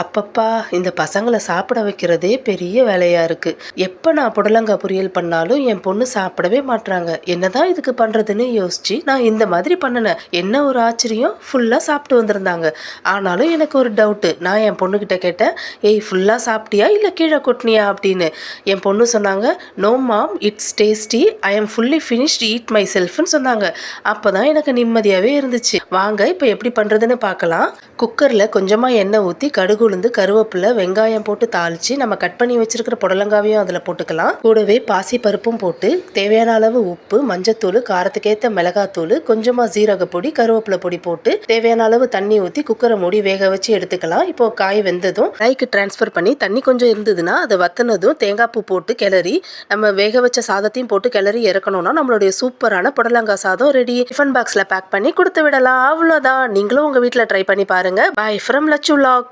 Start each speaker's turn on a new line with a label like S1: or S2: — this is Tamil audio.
S1: அப்பப்பா! இந்த பசங்கள சாப்பிட வைக்கிறதே பெரிய வேலையா இருக்கு. எப்ப நான் புடலங்கா பொரியல் பண்ணாலும் என் பொண்ணு சாப்பிடவே மாட்றாங்க. என்னதான் இதுக்கு பண்றதுன்னு யோசிச்சு, நான் இந்த மாதிரி பண்ணுனேன். என்ன ஒரு ஆச்சரியம்! ஃபுல்லா சாப்பிட்டு வந்திருந்தாங்க. ஆனாலும் எனக்கு ஒரு டவுட்டு. நான் என் பொண்ணுகிட்ட கேட்டேன், "ஏய் ஃபுல்லா சாப்பிட்டியா? இல்ல கீழ கொட்டுனியா?" அப்படின்னு. என் பொண்ணு சொன்னாங்க, "no mom, it's tasty. I am fully finished eat my செல்ஃப்ன்னு" சொன்னாங்க. அப்பதான் எனக்கு நிம்மதியாவே இருந்துச்சு. வாங்க இப்ப எப்படி பண்றதுன்னு பார்க்கலாம். குக்கர்ல கொஞ்சமா எண்ணெய் ஊத்தி கடுகு உளுந்து கருவேப்பிலை வெங்காயம் போட்டு தாளிச்சு நம்ம கட் பண்ணி வச்சிருக்கிற புடலங்காவையும் அதில் போட்டுக்கலாம். கூடவே பாசி பருப்பும் போட்டு தேவையான அளவு உப்பு, மஞ்சத்தூள், காரத்துக்கேற்ற மிளகாத்தூள், கொஞ்சமா சீரக பொடி, கருவேப்பிலை பொடி போட்டு தேவையான அளவு தண்ணி ஊற்றி குக்கரை மூடி வேக வச்சு எடுத்துக்கலாம். இப்போ காய் வெந்ததும் காய்க்கு டிரான்ஸ்ஃபர் பண்ணி தண்ணி கொஞ்சம் இருந்ததுன்னா அதை வத்தினதும் தேங்காய் பூ போட்டு கிளறி நம்ம வேக வச்ச சாதத்தையும் போட்டு கிளறி இறக்கணும்னா நம்மளுடைய சூப்பரான புடலங்காய் சாதம் ரெடி. டிஃபன் பாக்ஸ்ல பேக் பண்ணி கொடுத்து விடலாம். அவ்வளோதான். நீங்களும் உங்க வீட்டில் ட்ரை பண்ணி பாருங்க. Bye from Lachu vlog.